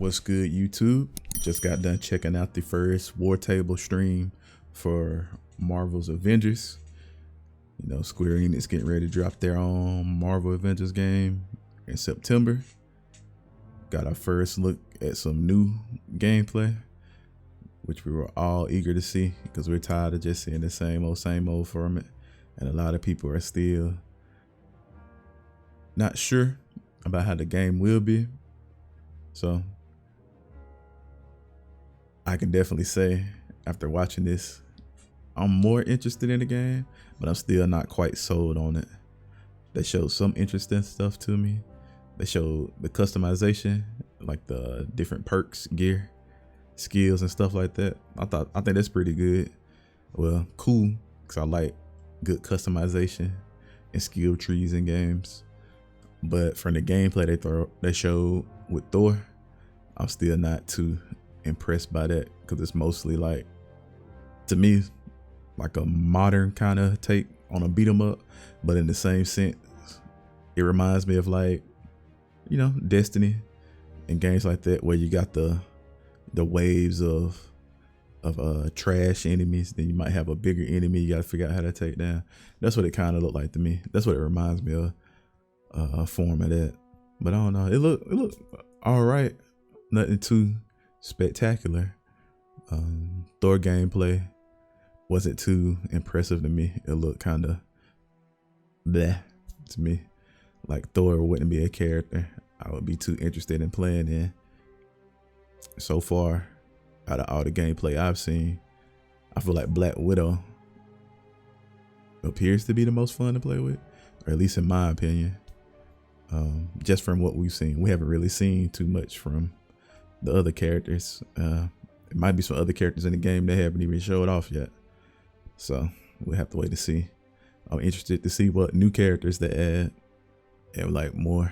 What's good, YouTube? Just got done checking out the first War Table stream for Marvel's Avengers. You know, Square Enix getting ready to drop their own Marvel Avengers game in September. Got our first look at some new gameplay, which we were all eager to see because we're tired of just seeing the same old format. And a lot of people are still not sure about how the game will be. So I can definitely say after watching this, I'm more interested in the game, but I'm still not quite sold on it. They showed some interesting stuff to me. They showed the customization, like the different perks, gear, skills and stuff like that. I think that's pretty good. Well, cool, because I like good customization and skill trees in games. But from the gameplay they showed with Thor, I'm still not too impressed by that, because it's mostly like, to me, like a modern kind of take on a beat 'em up, but in the same sense, it reminds me of, like, you know, Destiny and games like that, where you got the waves of trash enemies. Then you might have a bigger enemy you got to figure out how to take down. That's what it kind of looked like to me. That's what it reminds me of, a form of that. But I don't know, it looked all right, nothing too spectacular. Thor gameplay wasn't too impressive to me. It looked kind of bleh to me. Like, Thor wouldn't be a character I would be too interested in playing in. So far, out of all the gameplay I've seen, I feel like Black Widow appears to be the most fun to play with, or at least in my opinion. Just from what we've seen, we haven't really seen too much from the other characters. It might be some other characters in the game that haven't even showed off yet, so we'll have to wait to see. I'm interested to see what new characters they add, and like more,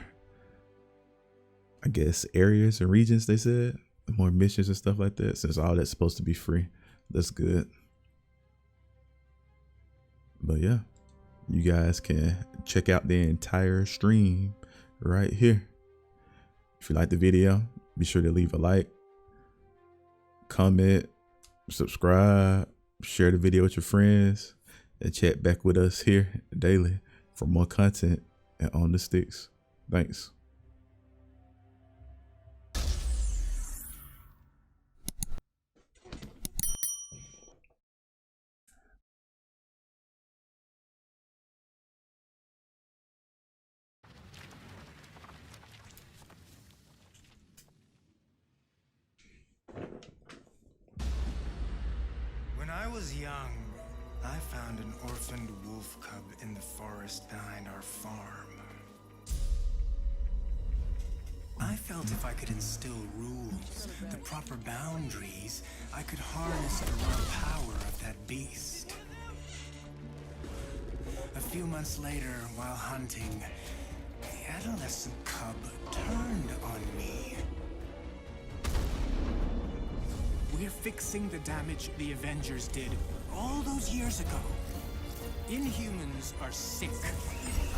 I guess, areas and regions. They said more missions and stuff like that, since all that's supposed to be free. That's good. But yeah, you guys can check out the entire stream right here. If you like the video, be sure to leave a like, comment, subscribe, share the video with your friends, and chat back with us here daily for more content and OnThaSticks. Thanks. When I was young, I found an orphaned wolf cub in the forest behind our farm. I felt if I could instill rules, the proper boundaries, I could harness the raw power of that beast. A few months later, while hunting, the adolescent cub turned on me. We're fixing the damage the Avengers did all those years ago. Inhumans are sick.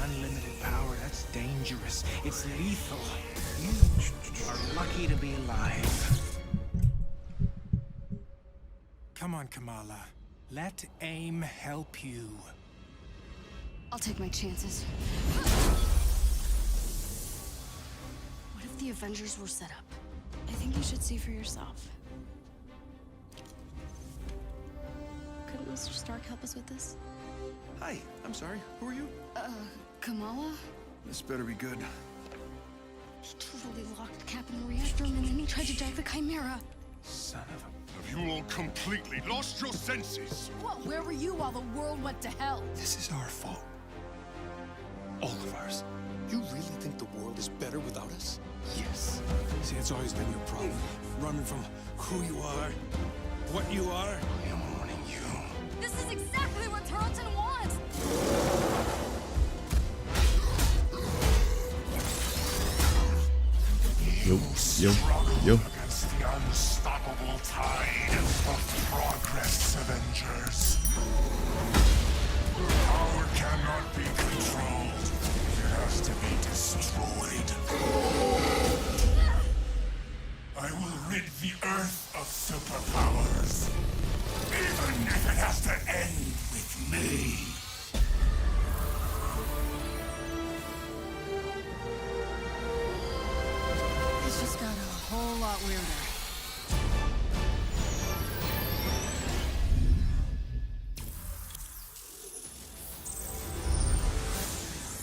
Unlimited power, that's dangerous. It's lethal. You are lucky to be alive. Come on, Kamala. Let AIM help you. I'll take my chances. What if the Avengers were set up? I think you should see for yourself. Couldn't Mr. Stark help us with this? Hi, I'm sorry. Who are you? Kamala? This better be good. He totally locked Cap in the reactor room, and then he tried to dive the Chimera. Son of a... Have you all completely lost your senses? What? Where were you while the world went to hell? This is our fault. All of ours. You really think the world is better without us? Yes. See, it's always been your problem. Running from who you are, what you are. I am warning you. This is exactly what Tarleton wants! Yo. Against the unstoppable tide of progress, Avengers. Power cannot be controlled. It has to be destroyed. I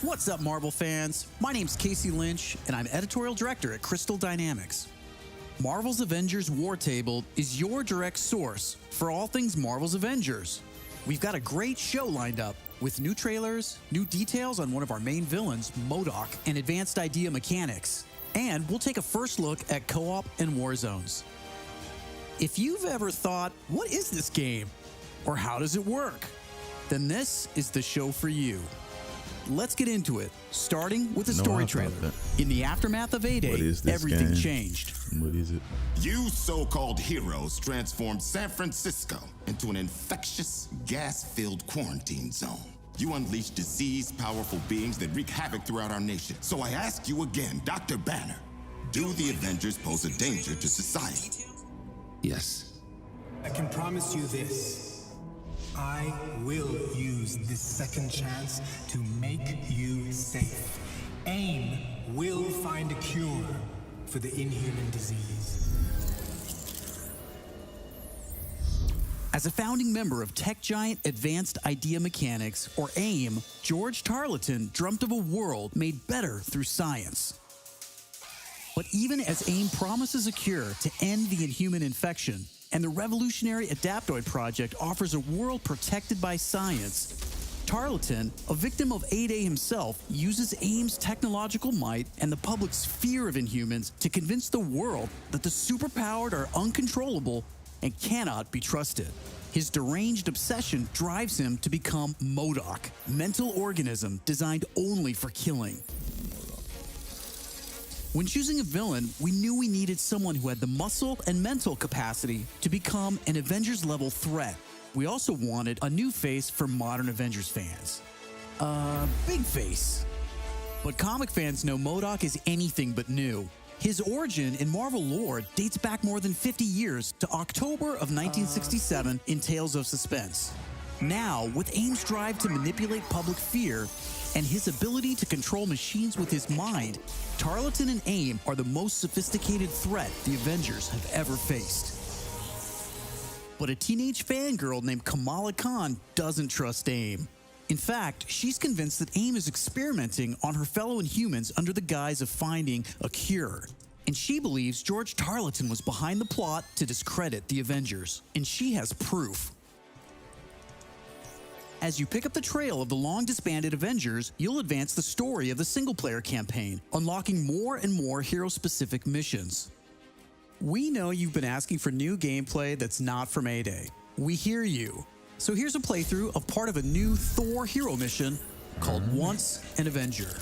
What's up, Marvel fans? My name's Casey Lynch, and I'm editorial director at Crystal Dynamics. Marvel's Avengers War Table is your direct source for all things Marvel's Avengers. We've got a great show lined up with new trailers, new details on one of our main villains, MODOK, and advanced idea mechanics. And we'll take a first look at co-op and war zones. If you've ever thought, what is this game? Or how does it work? Then this is the show for you. Let's get into it, starting with a story trailer. In the aftermath of A-Day, everything changed. What is it? You so-called heroes transformed San Francisco into an infectious, gas-filled quarantine zone. You unleashed diseased, powerful beings that wreak havoc throughout our nation. So I ask you again, Dr. Banner, do the Avengers pose a danger to society? Yes. I can promise you this. I will use this second chance to make you safe. AIM will find a cure for the inhuman disease. As a founding member of tech giant Advanced Idea Mechanics, or AIM, George Tarleton dreamt of a world made better through science. But even as AIM promises a cure to end the inhuman infection, and the revolutionary Adaptoid project offers a world protected by science, Tarleton, a victim of A-Day himself, uses AIM's technological might and the public's fear of Inhumans to convince the world that the superpowered are uncontrollable and cannot be trusted. His deranged obsession drives him to become MODOK, mental organism designed only for killing. When choosing a villain, we knew we needed someone who had the muscle and mental capacity to become an Avengers-level threat. We also wanted a new face for modern Avengers fans. Big face. But comic fans know MODOK is anything but new. His origin in Marvel lore dates back more than 50 years to October of 1967 in Tales of Suspense. Now, with AIM's drive to manipulate public fear and his ability to control machines with his mind, Tarleton and AIM are the most sophisticated threat the Avengers have ever faced. But a teenage fangirl named Kamala Khan doesn't trust AIM. In fact, she's convinced that AIM is experimenting on her fellow Inhumans under the guise of finding a cure. And she believes George Tarleton was behind the plot to discredit the Avengers. And she has proof. As you pick up the trail of the long-disbanded Avengers, you'll advance the story of the single-player campaign, unlocking more and more hero-specific missions. We know you've been asking for new gameplay that's not from A-Day. We hear you. So here's a playthrough of part of a new Thor hero mission called Once an Avenger.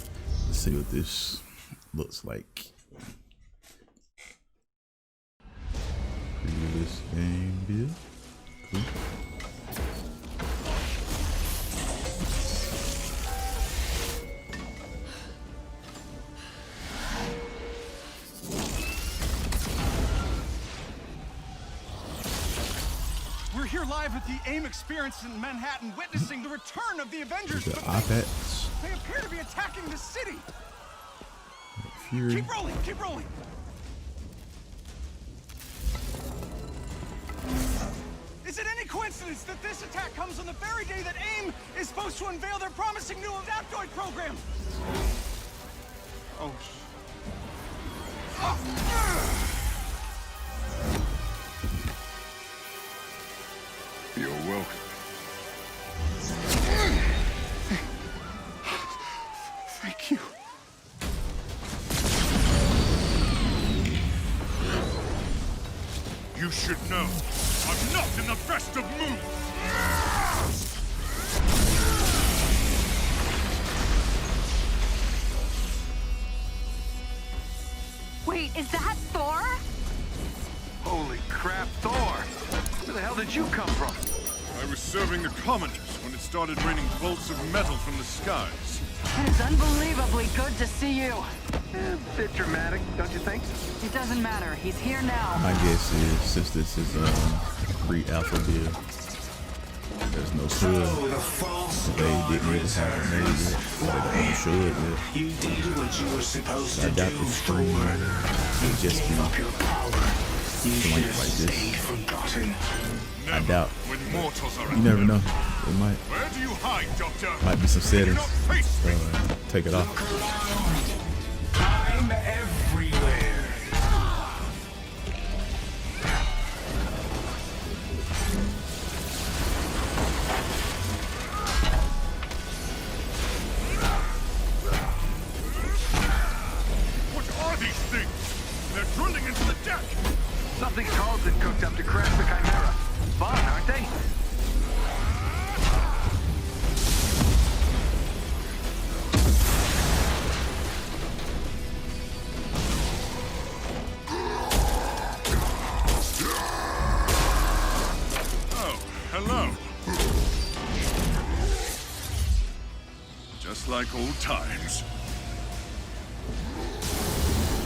Let's see what this looks like. Previous game build. Cool. We're here live at the AIM experience in Manhattan, witnessing the return of the Avengers. The iPads. They appear to be attacking the city. Fury. Keep rolling, keep rolling. Is it any coincidence that this attack comes on the very day that AIM is supposed to unveil their promising new Adaptoid program? Oh. You're welcome. Thank you. You should know, I'm not in the best of moods. Wait, is that Thor? Holy crap, Thor! Where the hell did you come from? I was serving the commoners when it started raining bolts of metal from the skies. It is unbelievably good to see you. A bit dramatic, don't you think? It doesn't matter. He's here now. My guess is, since this is pre-alpha build, there's no clue. They didn't really have it made yet. They don't show it yet. You did what you were supposed to I got do, the stream. You Just gave up your power. blank like this. I doubt. When mortals are You never know. It might. Where do you hide, Doctor? Might be some settings. Face me. Take it off. I'm everywhere. What are these things? They're drilling into the deck. Something Carlton cooked up to crash the Chimera. Fun, aren't they? Oh, hello. Just like old times.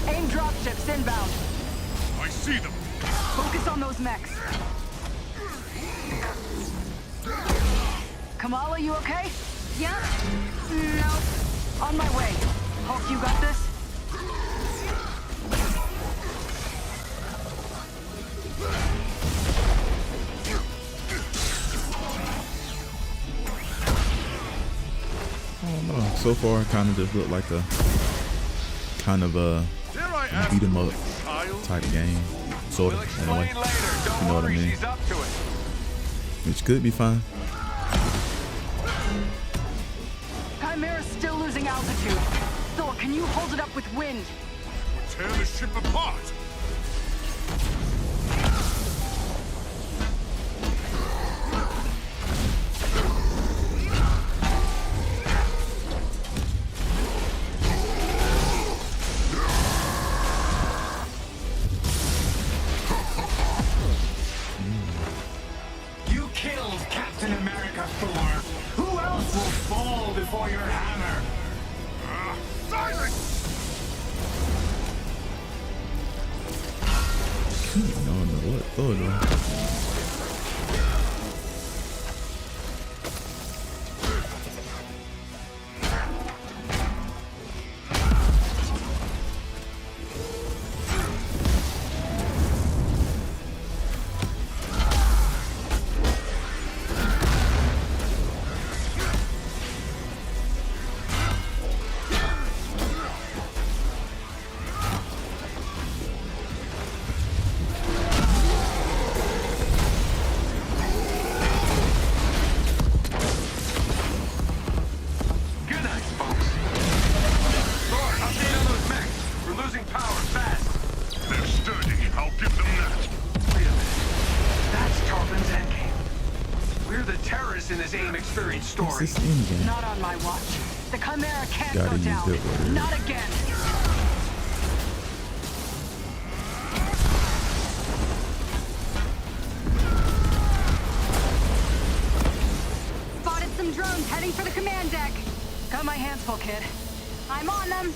AIM dropships inbound. I see them. Focus on those mechs. Kamala, you okay? Yeah? No. On my way. Hulk, you got this? I don't know. So far, it kind of just looked like a kind of a Dare I ask beat 'em you, up child? type game, sort of in a way. Explain later. Don't You know what I worry, mean? she's up to it. Which could be fine. Chimera's still losing altitude. Thor, can you hold it up with wind? Tear the ship apart. You killed Captain America, Thor. Who else will fall before your hammer? Silence! I don't know what Thor doing. Good night, folks. Thor, update on those mechs. We're losing power fast. They're sturdy. I'll give them that. Wait a minute. That's Tarleton's endgame. We're the terrorists in this AIM experience What's story. this in game? Not on my watch. The Chimera can't Gotta go use down. good words. Not again. Spotted some drones heading for the command deck. Got my hands full, kid. I'm on them.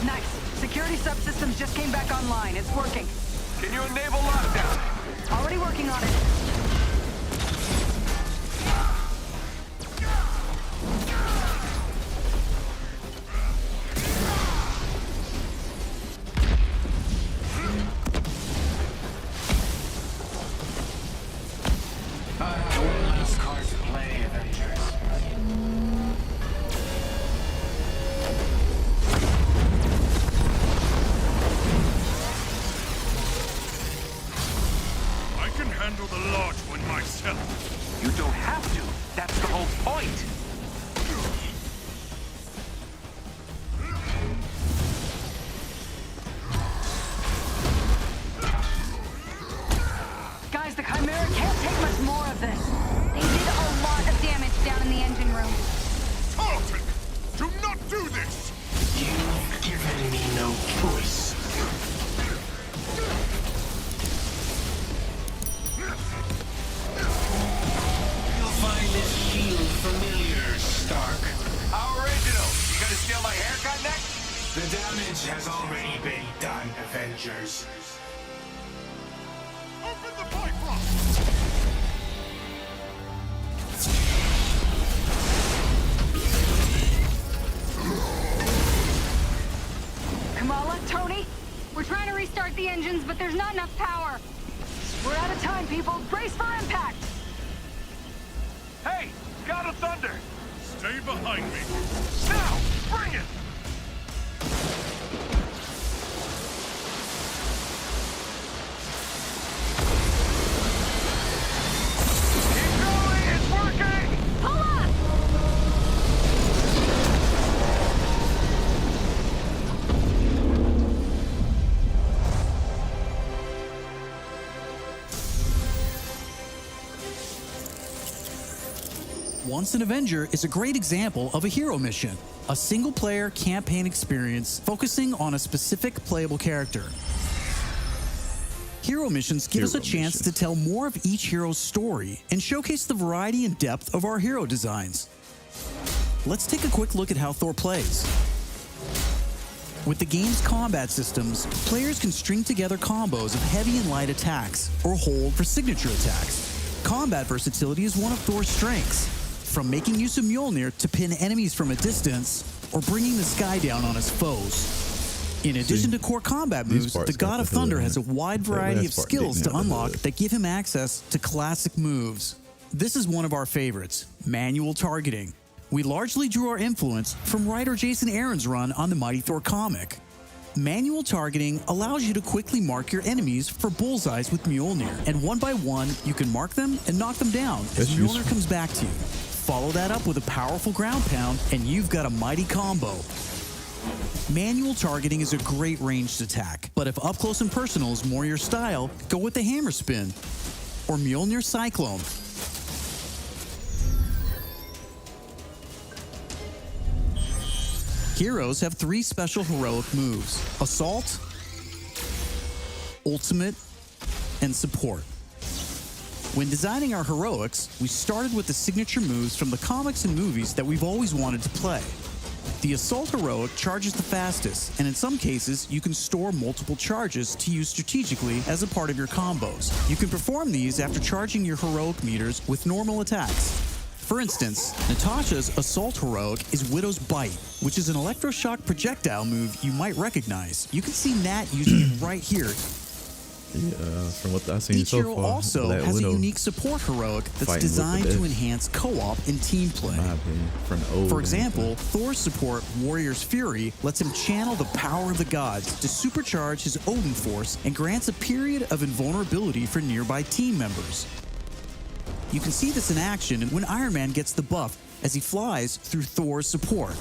Nice. Security subsystems just came back online. It's working. Can you enable lockdown? Already working on it. One last card to play, Avengers. I can handle the large one myself. You don't have to. That's the whole point. Guys, the Chimera can't take much more of this. They did a lot of damage down in the engine room. Tarleton, do not do this! You've given me no choice. You'll find this shield familiar, Stark. How original. You gonna steal my haircut next? The damage has already been done, Avengers. Open the pipeline! Kamala, engines, but there's not enough power. We're out of time, people. Brace for impact. Hey, God of Thunder! Stay behind me. Now, bring it! Keep going, it's working! Pull up! Once an Avenger is a great example of a hero mission, a single-player campaign experience focusing on a specific playable character. Hero missions give us a chance to tell more of each hero's story and showcase the variety and depth of our hero designs. Let's take a quick look at how Thor plays. With the game's combat systems, players can string together combos of heavy and light attacks, or hold for signature attacks. Combat versatility is one of Thor's strengths, from making use of Mjolnir to pin enemies from a distance, or bringing the sky down on his foes. In addition to core combat moves, the God of Thunder has a wide variety of skills to unlock that give him access to classic moves. This is one of our favorites, manual targeting. We largely drew our influence from writer Jason Aaron's run on the Mighty Thor comic. Manual targeting allows you to quickly mark your enemies for bullseyes with Mjolnir, and one by one, you can mark them and knock them down as Mjolnir comes back to you. Follow that up with a powerful ground pound, and you've got a mighty combo. Manual targeting is a great ranged attack, but if up close and personal is more your style, go with the hammer spin or Mjolnir Cyclone. Heroes have 3 special heroic moves: Assault, Ultimate, and Support. When designing our heroics, we started with the signature moves from the comics and movies that we've always wanted to play. The Assault heroic charges the fastest, and in some cases, you can store multiple charges to use strategically as a part of your combos. You can perform these after charging your heroic meters with normal attacks. For instance, Natasha's Assault heroic is Widow's Bite, which is an electroshock projectile move you might recognize. You can see Nat using it right here. Yeah, from what I've seen Each so hero far, also Black has Widow a unique support heroic that's fighting with designed the to death. enhance co-op and team play. in my opinion, from the old For games. example, Thor's support, Warrior's Fury, lets him channel the power of the gods to supercharge his Odin force and grants a period of invulnerability for nearby team members. You can see this in action when Iron Man gets the buff as he flies through Thor's support.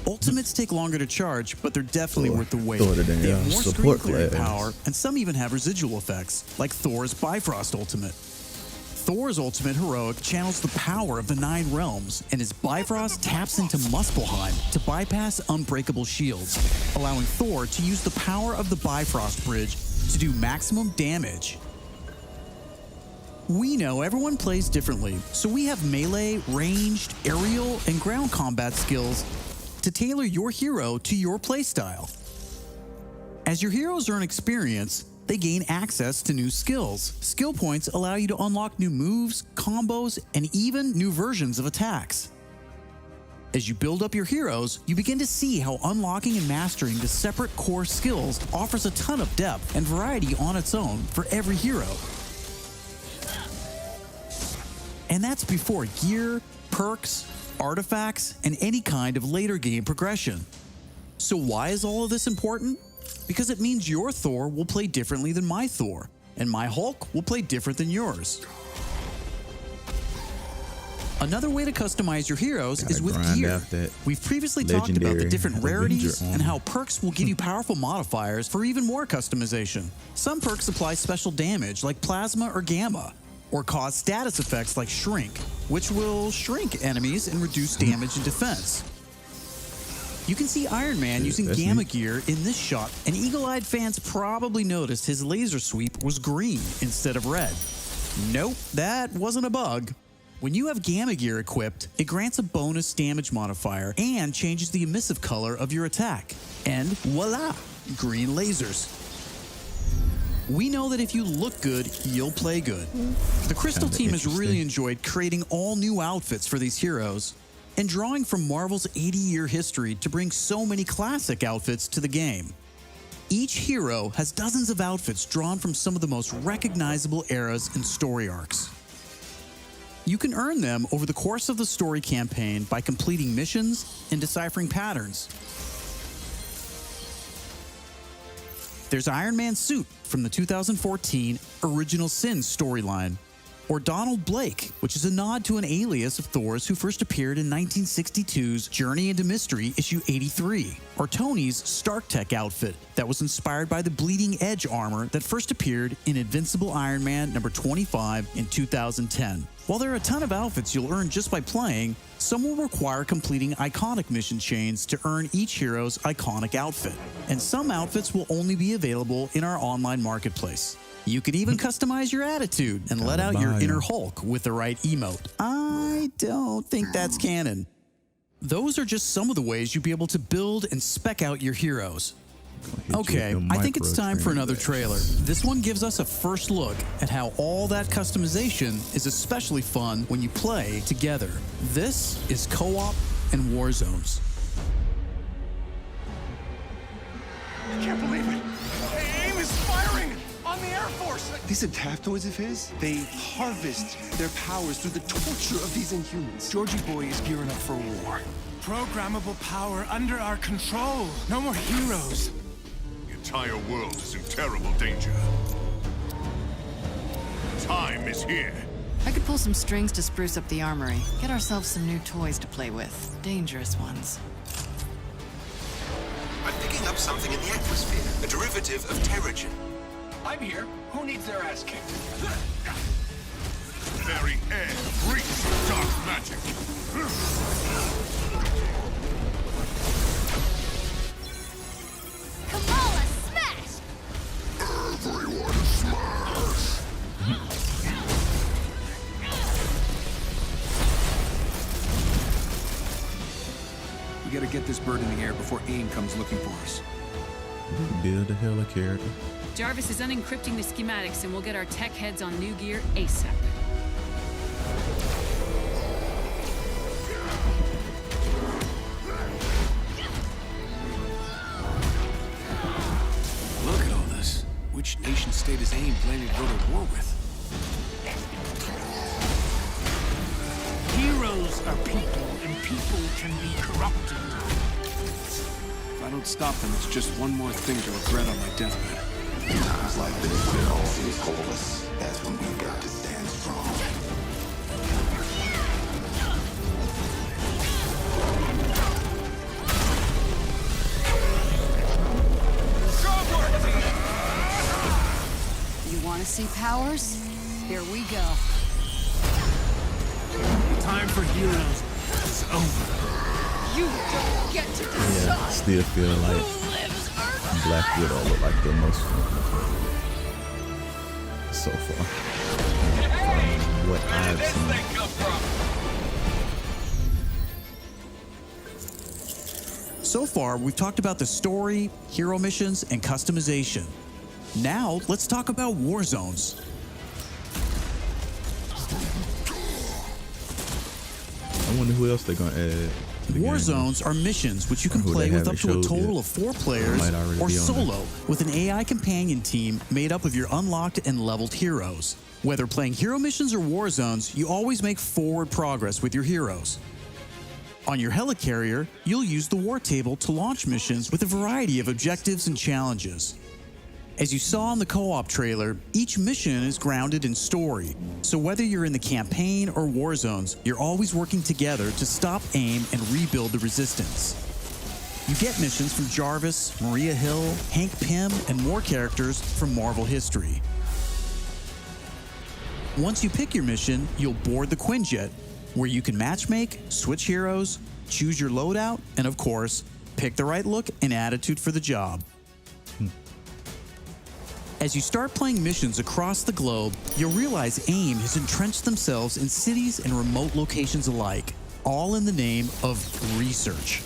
Ultimates take longer to charge, but they're definitely worth the wait. They have more screen clearing power, and some even have residual effects, like Thor's Bifrost Ultimate. Thor's Ultimate Heroic channels the power of the 9 realms, and his Bifrost taps into Muspelheim to bypass unbreakable shields, allowing Thor to use the power of the Bifrost Bridge to do maximum damage. We know everyone plays differently, so we have melee, ranged, aerial, and ground combat skills to tailor your hero to your playstyle. As your heroes earn experience, they gain access to new skills. Skill points allow you to unlock new moves, combos, and even new versions of attacks. As you build up your heroes, you begin to see how unlocking and mastering the separate core skills offers a ton of depth and variety on its own for every hero. And that's before gear, perks, artifacts, and any kind of later game progression. So why is all of this important? Because it means your Thor will play differently than my Thor, and my Hulk will play different than yours. Another way to customize your heroes is with gear. We've previously talked about the different rarities and how perks will give you powerful modifiers for even more customization. Some perks apply special damage like plasma or gamma, or cause status effects like shrink, which will shrink enemies and reduce damage and defense. You can see Iron Man using gamma gear in this shot, and eagle-eyed fans probably noticed his laser sweep was green instead of red. Nope, that wasn't a bug. When you have gamma gear equipped, it grants a bonus damage modifier and changes the emissive color of your attack. And voila, green lasers. We know that if you look good, you'll play good. The Crystal team has really enjoyed creating all new outfits for these heroes and drawing from Marvel's 80-year history to bring so many classic outfits to the game. Each hero has dozens of outfits drawn from some of the most recognizable eras and story arcs. You can earn them over the course of the story campaign by completing missions and deciphering patterns. There's Iron Man's suit from the 2014 Original Sin storyline, or Donald Blake, which is a nod to an alias of Thor's who first appeared in 1962's Journey into Mystery issue 83, or Tony's Stark Tech outfit that was inspired by the Bleeding Edge armor that first appeared in Invincible Iron Man number 25 in 2010. While there are a ton of outfits you'll earn just by playing, some will require completing iconic mission chains to earn each hero's iconic outfit, and some outfits will only be available in our online marketplace. You can even customize your attitude and let out your inner Hulk with the right emote. I don't think that's canon. Those are just some of the ways you'll be able to build and spec out your heroes. Okay, I think it's time for another trailer. This one gives us a first look at how all that customization is especially fun when you play together. This is Co-op and War Zones. I can't believe it! AIM is firing on the Air Force! These adaptoids of his, they harvest their powers through the torture of these Inhumans. Georgie Boy is gearing up for war. Programmable power under our control. No more heroes. The entire world is in terrible danger. Time is here. I could pull some strings to spruce up the armory. Get ourselves some new toys to play with. Dangerous ones. I'm picking up something in the atmosphere, a derivative of Terrigen. I'm here. Who needs their ass kicked? Very air reeks of dark magic. Kamala, smash! Everyone smash! We gotta get this bird in the air before AIM comes looking for us. Build a helicarrier. Jarvis is unencrypting the schematics and we'll get our tech heads on new gear ASAP. Look at all this. Which nation state is AIM planning to go to war with? Heroes are people, and people can be corrupted. If I don't stop them, it's just one more thing to regret on my deathbed. Times like this, when all seems hopeless, that's when we've got to stand strong. You want to see powers? Here we go. The time for heroes is over. You don't get to decide Yeah, still feel like who lives or Black Widow look like the most fun so far. From what I've seen. So far, we've talked about the story, hero missions, and customization. Now, let's talk about War Zones. I wonder who else they're gonna add. War Zones are missions which you can play with up to a total of 4 players or solo with an AI companion team made up of your unlocked and leveled heroes. Whether playing hero missions or War Zones, you always make forward progress with your heroes. On your helicarrier, you'll use the war table to launch missions with a variety of objectives and challenges. As you saw in the co-op trailer, each mission is grounded in story, so whether you're in the campaign or war zones, you're always working together to stop AIM and rebuild the resistance. You get missions from Jarvis, Maria Hill, Hank Pym, and more characters from Marvel history. Once you pick your mission, you'll board the Quinjet, where you can matchmake, switch heroes, choose your loadout, and of course, pick the right look and attitude for the job. As you start playing missions across the globe, you'll realize AIM has entrenched themselves in cities and remote locations alike, all in the name of research.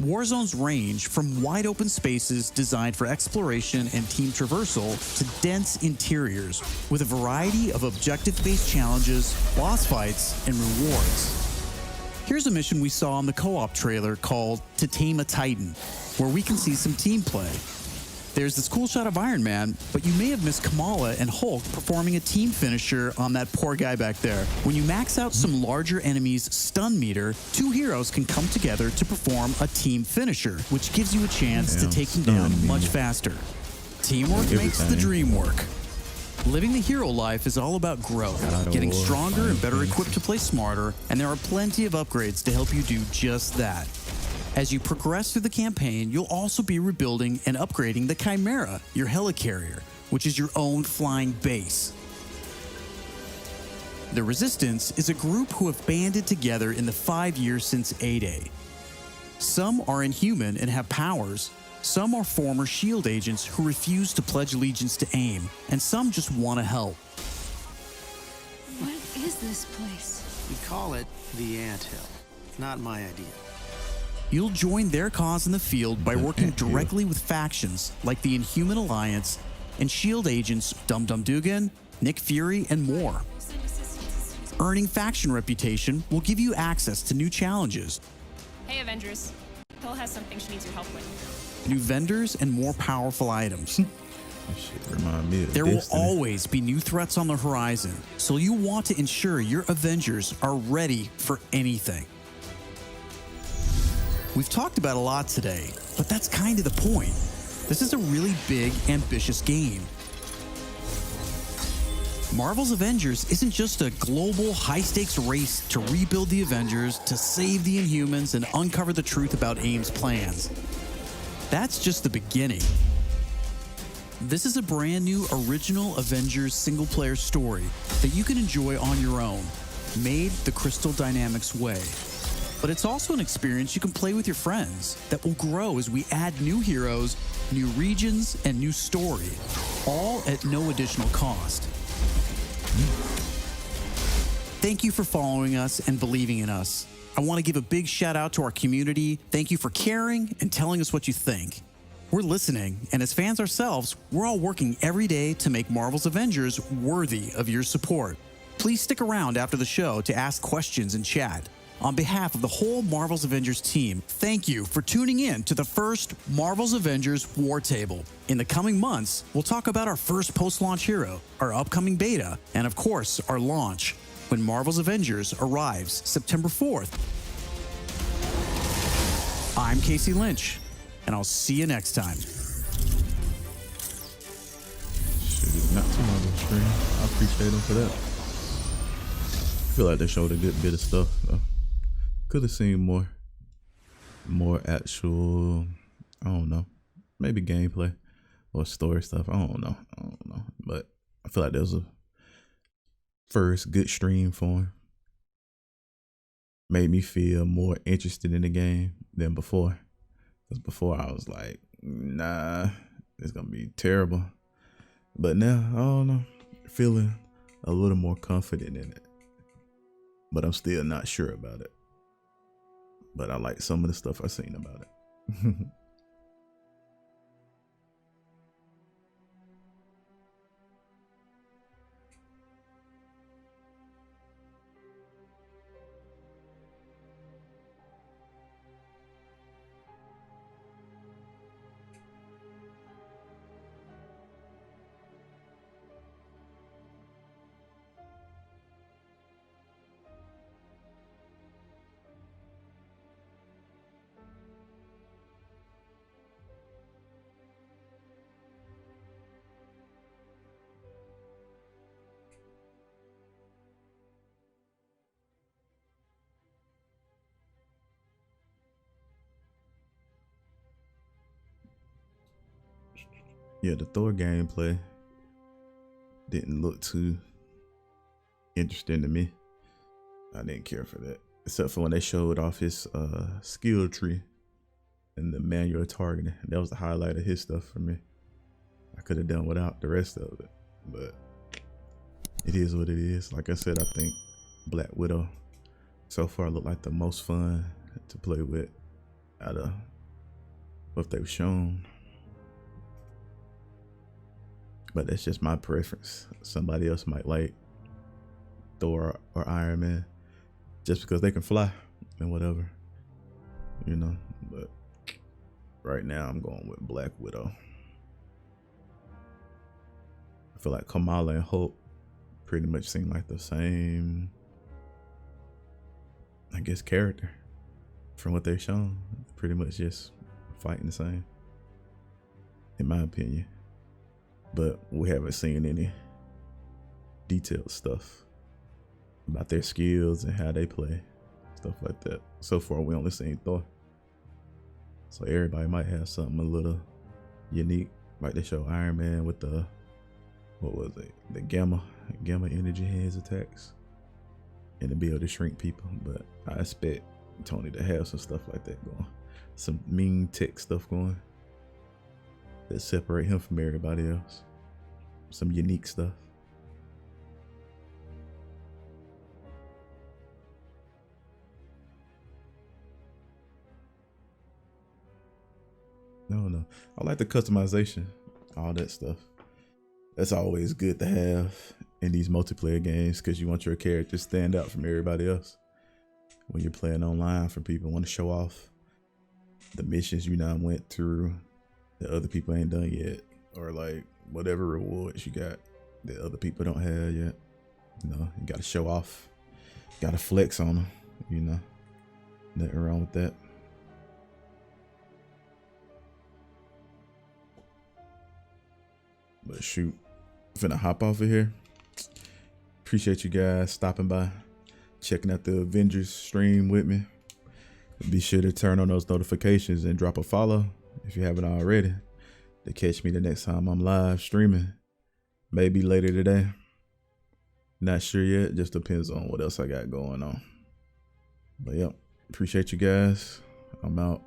War zones range from wide open spaces designed for exploration and team traversal to dense interiors with a variety of objective-based challenges, boss fights, and rewards. Here's a mission we saw in the co-op trailer called To Tame a Titan, where we can see some team play. There's this cool shot of Iron Man, but you may have missed Kamala and Hulk performing a team finisher on that poor guy back there. When you max out some larger enemies' stun meter, two heroes can come together to perform a team finisher, which gives you a chance to take them down much faster. Teamwork makes the dream work. Living the hero life is all about growth, getting stronger and better equipped to play smarter, and there are plenty of upgrades to help you do just that. As you progress through the campaign, you'll also be rebuilding and upgrading the Chimera, your helicarrier, which is your own flying base. The Resistance is a group who have banded together in the 5 years since A-Day. Some are inhuman and have powers, some are former SHIELD agents who refuse to pledge allegiance to AIM, and some just want to help. What is this place? We call it the Anthill. Not my idea. You'll join their cause in the field by working directly with factions like the Inhuman Alliance and SHIELD agents Dum Dum Dugan, Nick Fury, and more. Earning faction reputation will give you access to new challenges, Hey, Avengers. Hill has something she needs your help with. new vendors, and more powerful items. Shit remind me of There will Destiny. always be new threats on the horizon, so you want to ensure your Avengers are ready for anything. We've talked about a lot today, but that's kind of the point. This is a really big, ambitious game. Marvel's Avengers isn't just a global, high-stakes race to rebuild the Avengers, to save the Inhumans, and uncover the truth about AIM's plans. That's just the beginning. This is a brand new original Avengers single-player story that you can enjoy on your own, made the Crystal Dynamics way. But it's also an experience you can play with your friends that will grow as we add new heroes, new regions, and new story, all at no additional cost. Thank you for following us and believing in us. I want to give a big shout out to our community. Thank you for caring and telling us what you think. We're listening, and as fans ourselves, we're all working every day to make Marvel's Avengers worthy of your support. Please stick around after the show to ask questions and chat. On behalf of the whole Marvel's Avengers team, thank you for tuning in to the first Marvel's Avengers War Table. In the coming months, we'll talk about our first post-launch hero, our upcoming beta, and of course, our launch, when Marvel's Avengers arrives September 4th. I'm Casey Lynch, and I'll see you next time. Shit, not too much of a stream. I appreciate them for that. I feel like they showed a good bit of stuff. Could have seen more actual, I don't know, maybe gameplay or story stuff. I don't know, but I feel like there was a first good stream for him. Made me feel more interested in the game than before. Because before I was like, nah, it's gonna be terrible. But now, I don't know, feeling a little more confident in it. But I'm still not sure about it. But I like some of the stuff I've seen about it. Yeah, the Thor gameplay didn't look too interesting to me. I didn't care for that, except for when they showed off his skill tree and the manual targeting. That was the highlight of his stuff for me. I could have done without the rest of it, but it is what it is. Like I said, I think Black Widow so far looked like the most fun to play with out of what they've shown. But that's just my preference. Somebody else might like Thor or Iron Man just because they can fly and whatever, you know. But right now I'm going with Black Widow. I feel like Kamala and Hulk pretty much seem like the same, I guess, character from what they've shown. Pretty much just fighting the same, in my opinion. But we haven't seen any detailed stuff about their skills and how they play, stuff like that. So far, we only seen Thor. So everybody might have something a little unique. Like they show Iron Man with the, what was it? The gamma energy hands attacks. And to be able to shrink people. But I expect Tony to have some stuff like that going. Some mean tech stuff going that separate him from everybody else. Some unique stuff. No. I like the customization, all that stuff. That's always good to have in these multiplayer games because you want your character to stand out from everybody else. When you're playing online, for people want to show off the missions you now went through that other people ain't done yet, or like whatever rewards you got that other people don't have yet. You know, you got to show off, got to flex on them. You know, nothing wrong with that. But shoot, finna hop off of here. Appreciate you guys stopping by, checking out the Avengers stream with me. Be sure to turn on those notifications and drop a follow if you haven't already to catch me the next time I'm live streaming. Maybe later today. Not sure yet. Just depends on what else I got going on. But yep, appreciate you guys. I'm out.